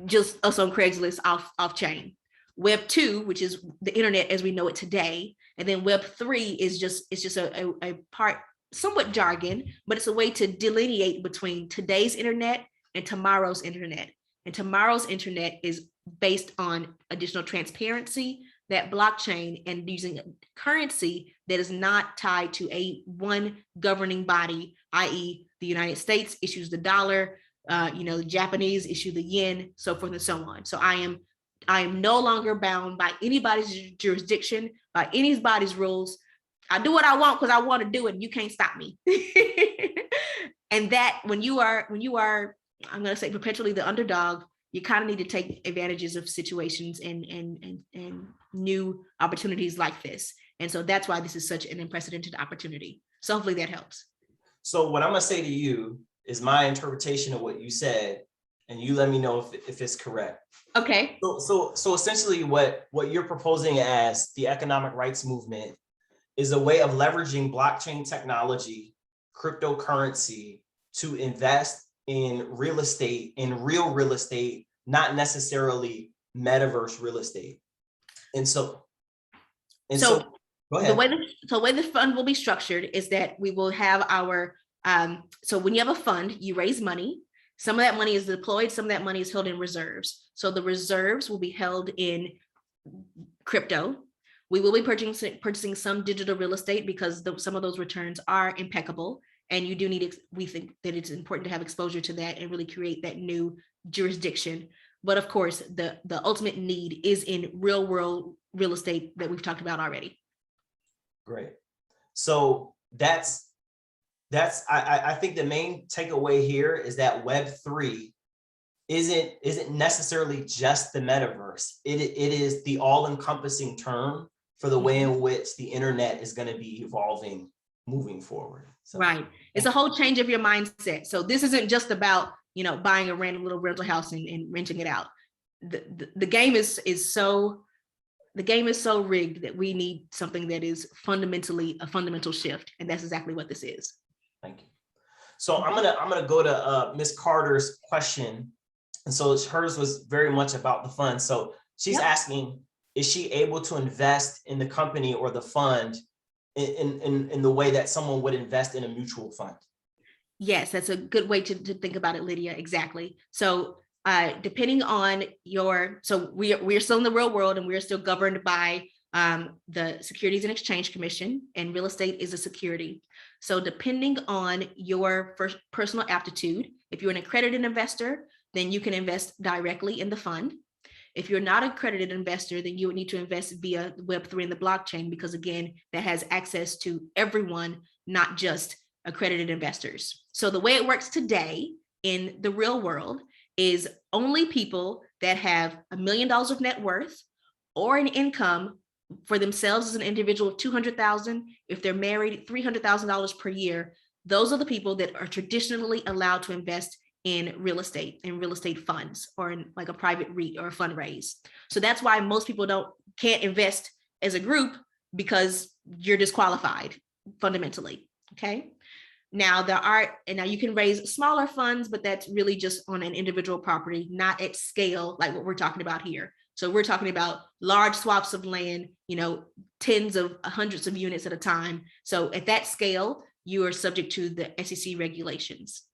just us on Craigslist off chain. Web 2, which is the internet as we know it today, and then Web 3 is just a part, somewhat jargon, but it's a way to delineate between today's internet and tomorrow's internet. And tomorrow's internet is based on additional transparency, that blockchain, and using currency that is not tied to one governing body, i.e. the United States issues the dollar, the Japanese issue the yen, so forth and so on. So I am no longer bound by anybody's jurisdiction, by anybody's rules. I do what I want because I want to do it, and you can't stop me. And that when you are, I'm going to say perpetually the underdog, you kind of need to take advantages of situations and new opportunities like this. And so that's why this is such an unprecedented opportunity. So hopefully that helps. So what I'm going to say to you is my interpretation of what you said, and you let me know if it's correct. Okay. So essentially what you're proposing as the economic rights movement is a way of leveraging blockchain technology, cryptocurrency, to invest in real estate, in real real estate, not necessarily metaverse real estate. And so go ahead. The way the fund will be structured is that we will have our, so when you have a fund, you raise money, Some of that money is deployed, some of that money is held in reserves. So the reserves will be held in crypto. We will be purchasing some digital real estate because some of those returns are impeccable. And you do need, we think that it's important to have exposure to that and really create that new jurisdiction. But of course, the ultimate need is in real world real estate that we've talked about already. Great. So I think the main takeaway here is that Web3 isn't necessarily just the metaverse. It is the all-encompassing term for the way in which the internet is going to be evolving moving forward. So, right. It's a whole change of your mindset. So this isn't just about, buying a random little rental house and renting it out. The game is so rigged that we need something that is fundamentally a fundamental shift. And that's exactly what this is. Thank you. So I'm gonna go to Ms. Carter's question. And so hers was very much about the fund. So she's asking, is she able to invest in the company or the fund in the way that someone would invest in a mutual fund? Yes, that's a good way to think about it, Lydia. Exactly. So depending on so we're still in the real world and we're still governed by the Securities and Exchange Commission, and real estate is a security. So depending on your personal aptitude, if you're an accredited investor, then you can invest directly in the fund. If you're not an accredited investor, then you would need to invest via Web3 and the blockchain, because again, that has access to everyone, not just accredited investors. So the way it works today in the real world is only people that have $1 million of net worth or an income for themselves as an individual of $200,000, if they're married, $300,000 per year. Those are the people that are traditionally allowed to invest in real estate funds, or in like a private REIT or a fundraise. So that's why most people can't invest as a group, because you're disqualified fundamentally. Okay. Now now you can raise smaller funds, but that's really just on an individual property, not at scale like what we're talking about here. So we're talking about large swaths of land, tens of hundreds of units at a time. So at that scale, you are subject to the SEC regulations.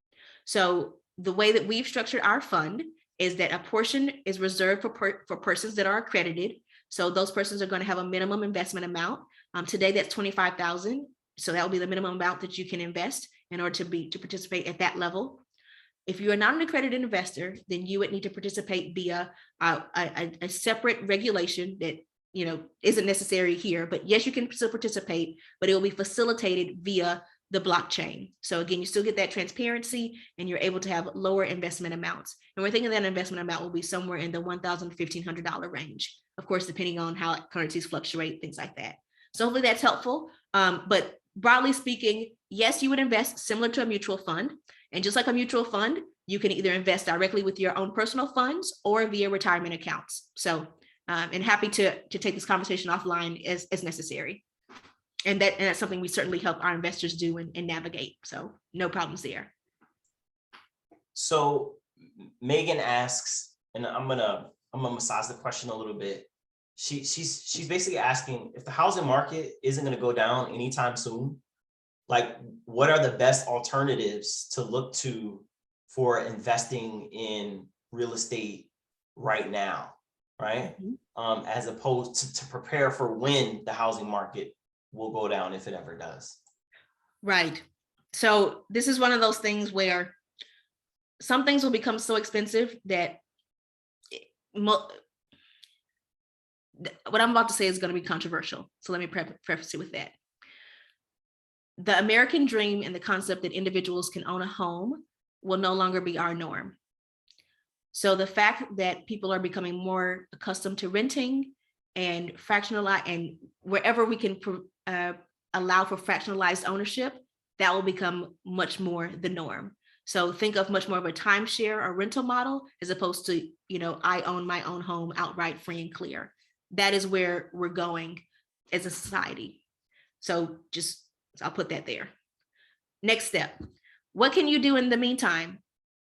So the way that we've structured our fund is that a portion is reserved for persons that are accredited. So those persons are going to have a minimum investment amount. Today, that's $25,000. So that will be the minimum amount that you can invest in order to participate at that level. If you are not an accredited investor, then you would need to participate via a separate regulation that isn't necessary here. But yes, you can still participate, but it will be facilitated via the blockchain. So again, you still get that transparency and you're able to have lower investment amounts. And we're thinking that investment amount will be somewhere in the $1,000 to $1,500 range, of course, depending on how currencies fluctuate, things like that. So hopefully that's helpful. But broadly speaking, yes, you would invest similar to a mutual fund. And just like a mutual fund, you can either invest directly with your own personal funds or via retirement accounts. So, and happy to take this conversation offline as necessary. And that's something we certainly help our investors do and navigate. So no problems there. So Megan asks, and I'm gonna massage the question a little bit. She's basically asking, if the housing market isn't gonna go down anytime soon, like what are the best alternatives to look to for investing in real estate right now, right? As opposed to prepare for when the housing market will go down, if it ever does. Right. So this is one of those things where some things will become so expensive that what I'm about to say is going to be controversial. So let me preface it with that. The American dream and the concept that individuals can own a home will no longer be our norm. So the fact that people are becoming more accustomed to renting and fractionalized, and wherever we can allow for fractionalized ownership, that will become much more the norm. So think of much more of a timeshare or rental model as opposed to, I own my own home outright, free and clear. That is where we're going as a society. So I'll put that there. Next step, what can you do in the meantime?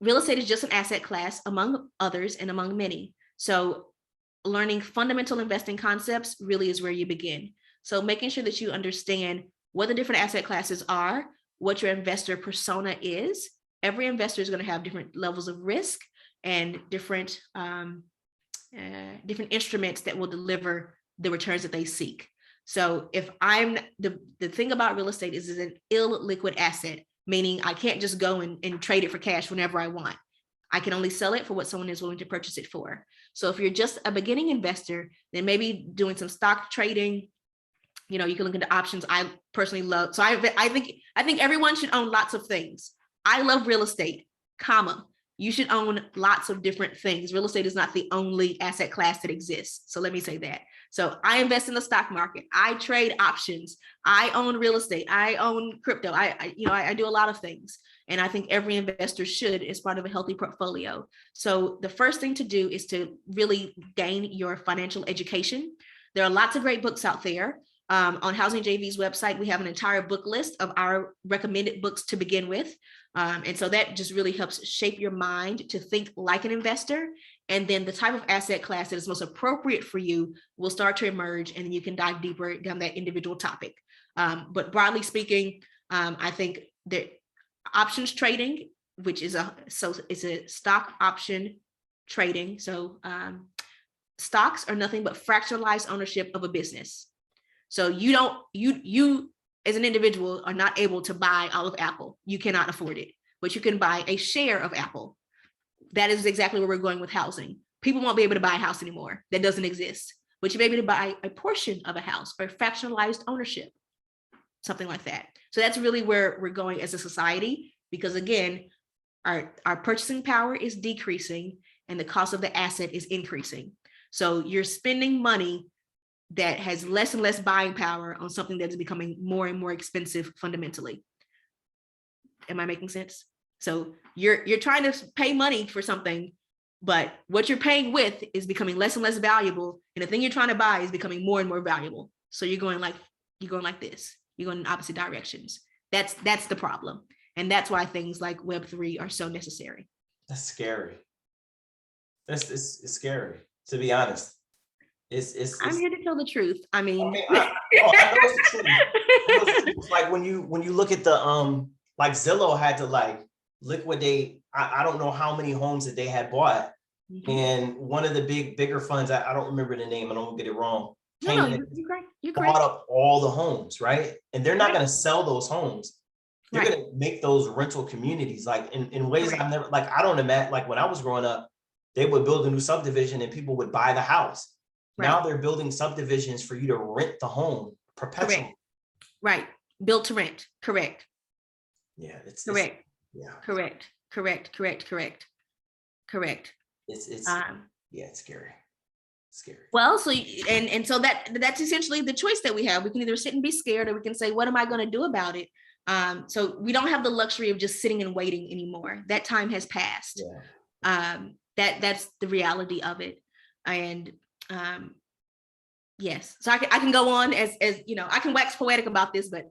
Real estate is just an asset class among others and among many. So learning fundamental investing concepts really is where you begin. So making sure that you understand what the different asset classes are, what your investor persona is, every investor is going to have different levels of risk and different instruments that will deliver the returns that they seek. So if I'm the thing about real estate is an illiquid asset, meaning I can't just go and trade it for cash whenever I want. I can only sell it for what someone is willing to purchase it for. So if you're just a beginning investor, then maybe doing some stock trading, you can look into options. I personally love, so I think everyone should own lots of things. I love real estate, comma. You should own lots of different things. Real estate is not the only asset class that exists. So let me say that. So I invest in the stock market. I trade options. I own real estate. I own crypto. I do a lot of things. And I think every investor should as part of a healthy portfolio. So the first thing to do is to really gain your financial education. There are lots of great books out there. On Housing JV's website, we have an entire book list of our recommended books to begin with. And so that just really helps shape your mind to think like an investor. And then the type of asset class that is most appropriate for you will start to emerge, and then you can dive deeper down that individual topic. But broadly speaking, I think that options trading, which is it's a stock option trading. So stocks are nothing but fractionalized ownership of a business. So you as an individual are not able to buy all of Apple. You cannot afford it, but you can buy a share of Apple. That is exactly where we're going with housing. People won't be able to buy a house anymore. That doesn't exist, but you'll be able to buy a portion of a house or fractionalized ownership, something like that. So that's really where we're going as a society, because again, our purchasing power is decreasing and the cost of the asset is increasing. So you're spending money that has less and less buying power on something that is becoming more and more expensive fundamentally. Am I making sense? So you're trying to pay money for something, but what you're paying with is becoming less and less valuable, and the thing you're trying to buy is becoming more and more valuable. So you're going like this. You're going in opposite directions. That's the problem, and that's why things like Web3 are so necessary. That's scary. It's scary, to be honest. I'm here to tell the truth. I mean, I know it's the truth. It's like when you look at the like Zillow had to like liquidate, I don't know how many homes that they had bought. Mm-hmm. And one of the bigger funds, I don't remember the name, I don't get it wrong. You're bought up all the homes, right? And they're not going to sell those homes. They're going to make those rental communities like in ways I've never, like, I don't imagine, like when I was growing up, they would build a new subdivision and people would buy the house. Now they're building subdivisions for you to rent the home perpetually. Right. Built to rent. Correct. Yeah. It's correct. Yeah. Correct. It's scary. Well, so so that's essentially the choice that we have. We can either sit and be scared, or we can say, what am I going to do about it? So we don't have the luxury of just sitting and waiting anymore. That time has passed. Yeah. That's the reality of it. And yes, so I can go on as I can wax poetic about this, but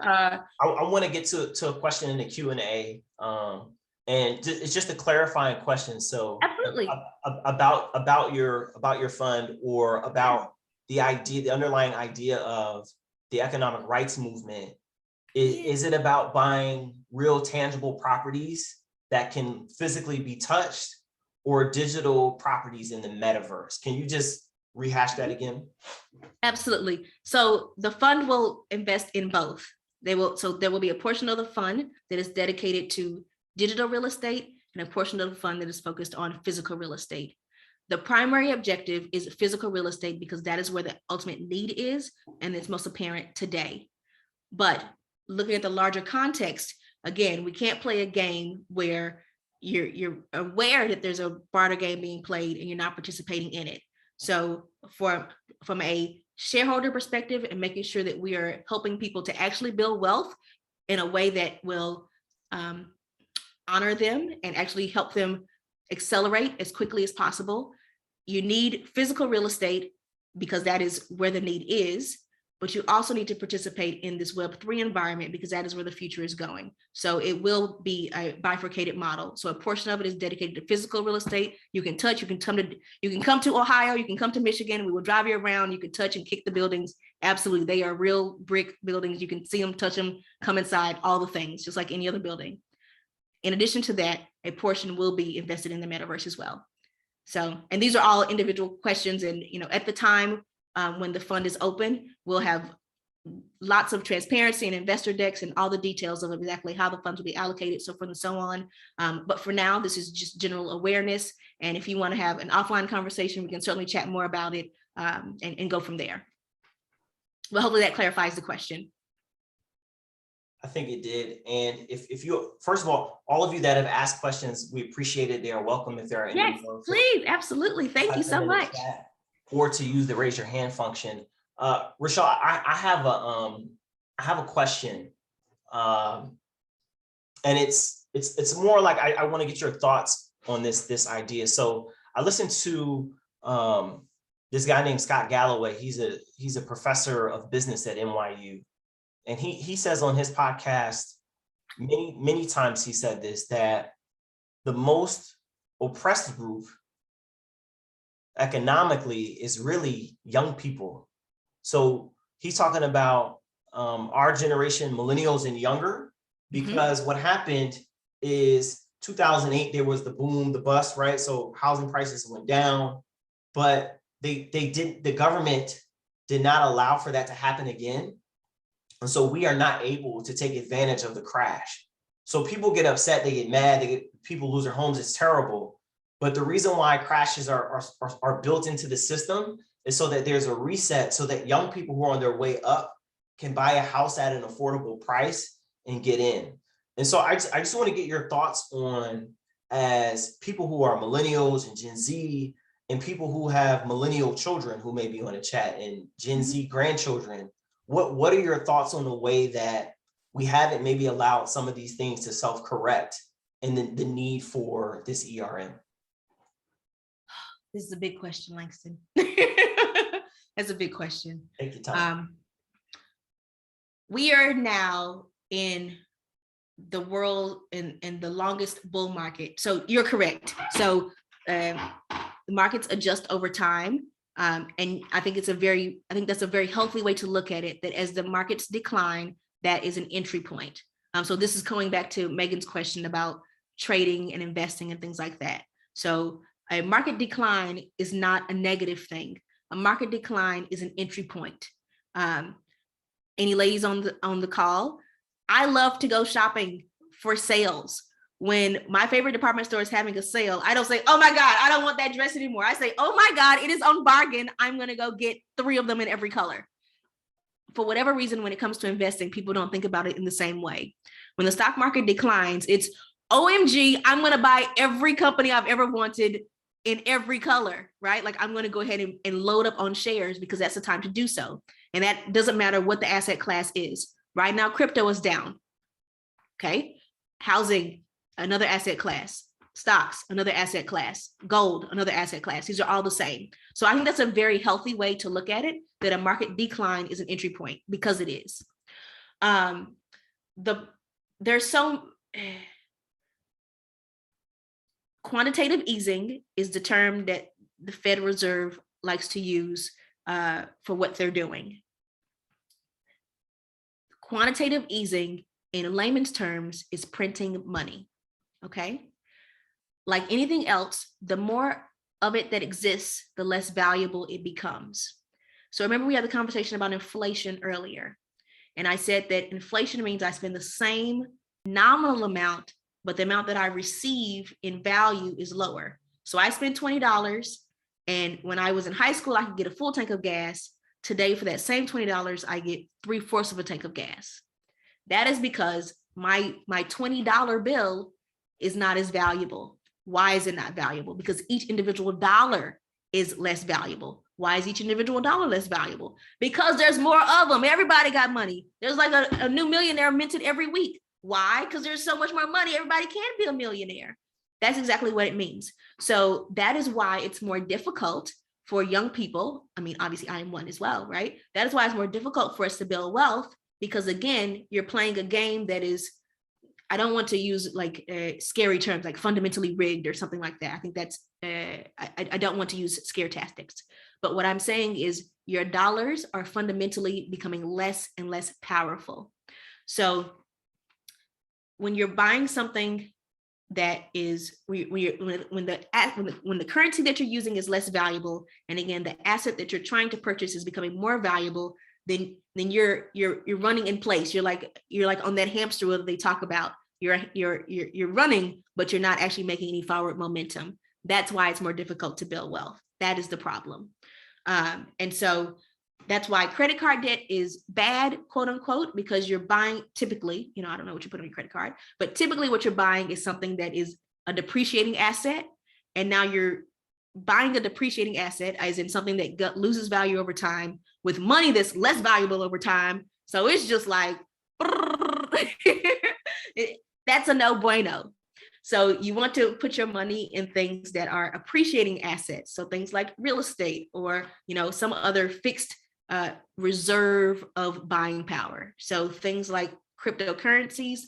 I want to get to a question in the Q&A, and it's just a clarifying question. So absolutely about your fund, or about the underlying idea of the economic rights movement. Is it about buying real tangible properties that can physically be touched, or digital properties in the metaverse? Can you just rehash that again? Absolutely. So the fund will invest in both. There will be a portion of the fund that is dedicated to digital real estate and a portion of the fund that is focused on physical real estate. The primary objective is physical real estate because that is where the ultimate need is, and it's most apparent today. But looking at the larger context, again, we can't play a game where you're aware that there's a barter game being played and you're not participating in it. So from a shareholder perspective, and making sure that we are helping people to actually build wealth in a way that will honor them and actually help them accelerate as quickly as possible, you need physical real estate because that is where the need is. but you also need to participate in this Web3 environment because that is where the future is going. So it will be a bifurcated model. So a portion of it is dedicated to physical real estate. You can touch, you can come to Ohio, you can come to Michigan. We will drive you around. You can touch and kick the buildings. Absolutely. They are real brick buildings. You can see them, touch them, come inside, all the things, just like any other building. In addition to that, a portion will be invested in the metaverse as well. So, and these are all individual questions. And, at the time when the fund is open, we'll have lots of transparency and investor decks and all the details of exactly how the funds will be allocated, so forth and so on. But for now, this is just general awareness. And if you want to have an offline conversation, we can certainly chat more about it and go from there. But hopefully that clarifies the question. I think it did. And if you, first of all of you that have asked questions, we appreciate it. They are welcome if there are any. Yes, please, absolutely. Thank you so much. Or to use the raise your hand function. Rochelle, I have a question. And it's more like I want to get your thoughts on this idea. So I listened to this guy named Scott Galloway. He's a professor of business at NYU. And he says on his podcast, many times he said this, that the most oppressed group economically is really young people. So he's talking about our generation, millennials and younger, because what happened is 2008, there was the boom, the bust, right? So housing prices went down, but the government did not allow for that to happen again. And so we are not able to take advantage of the crash. So people get upset, they get mad, people lose their homes, it's terrible. But the reason why crashes are built into the system is so that there's a reset, so that young people who are on their way up can buy a house at an affordable price and get in. And so I just want to get your thoughts on, as people who are millennials and Gen Z, and people who have millennial children who may be on the chat, and Gen Z grandchildren, what are your thoughts on the way that we haven't maybe allowed some of these things to self-correct, and the need for this ERM? This is a big question, Langston. That's a big question. Take your time. We are now in the world in the longest bull market. So you're correct. So the markets adjust over time. And I think that's a very healthy way to look at it, that as the markets decline, that is an entry point. So this is going back to Megan's question about trading and investing and things like that. So a market decline is not a negative thing. A market decline is an entry point. Any ladies on the call? I love to go shopping for sales. When my favorite department store is having a sale, I don't say, oh my God, I don't want that dress anymore. I say, oh my God, it is on bargain. I'm gonna go get 3 of them in every color. For whatever reason, when it comes to investing, people don't think about it in the same way. When the stock market declines, it's OMG, I'm gonna buy every company I've ever wanted in every color, right? Like I'm gonna go ahead and load up on shares because that's the time to do so. And that doesn't matter what the asset class is. Right now, crypto is down, okay? Housing, another asset class. Stocks, another asset class. Gold, another asset class. These are all the same. So I think that's a very healthy way to look at it, that a market decline is an entry point, because it is. Quantitative easing is the term that the Federal Reserve likes to use for what they're doing. Quantitative easing, in layman's terms, is printing money. Okay, like anything else, the more of it that exists, the less valuable it becomes. So remember, we had the conversation about inflation earlier, and I said that inflation means I spend the same nominal amount, but the amount that I receive in value is lower. So I spend $20, and when I was in high school, I could get a full tank of gas. Today, for that same $20, I get 3/4 of a tank of gas. That is because my $20 bill is not as valuable. Why is it not valuable? Because each individual dollar is less valuable. Why is each individual dollar less valuable? Because there's more of them. Everybody got money. There's like a new millionaire minted every week. Why? Because there's so much more money. Everybody can be a millionaire. That's exactly what it means. So that is why it's more difficult for young people, I mean, obviously I am one as well, right? That is why it's more difficult for us to build wealth, because again, you're playing a game that is, I don't want to use like scary terms like fundamentally rigged or something like that. I think that's, I don't want to use scare tactics. But what I'm saying is your dollars are fundamentally becoming less and less powerful. So when you're buying something that is, when the currency that you're using is less valuable, and again, the asset that you're trying to purchase is becoming more valuable, then you're running in place. You're like on that hamster wheel that they talk about. You're running, but you're not actually making any forward momentum. That's why it's more difficult to build wealth. That is the problem. And so that's why credit card debt is bad, quote unquote, because you're buying typically, I don't know what you put on your credit card, but typically what you're buying is something that is a depreciating asset. And now you're buying a depreciating asset as in something that loses value over time with money that's less valuable over time. So it's just like, that's a no bueno. So you want to put your money in things that are appreciating assets. So things like real estate or, some other fixed reserve of buying power. So things like cryptocurrencies,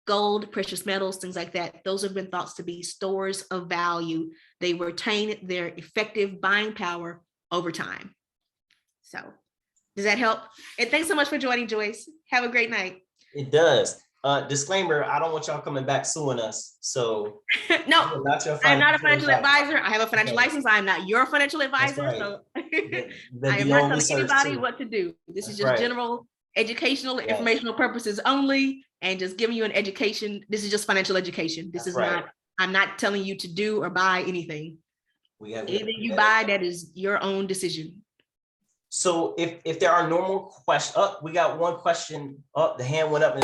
gold, precious metals, things like that. Those have been thought to be stores of value. They retain their effective buying power over time. So does that help? And thanks so much for joining, Joyce. Have a great night. It does. Disclaimer, I don't want y'all coming back suing us. So no, I'm not a financial advisor. I have a financial license. I'm not your financial advisor. Right. So I am not telling anybody what to do. This is just general educational, informational purposes only, and just giving you an education. This is just financial education. This is not, I'm not telling you to do or buy anything. Anything you buy, that is your own decision. So if there are no more questions, we got one question up, the hand went up.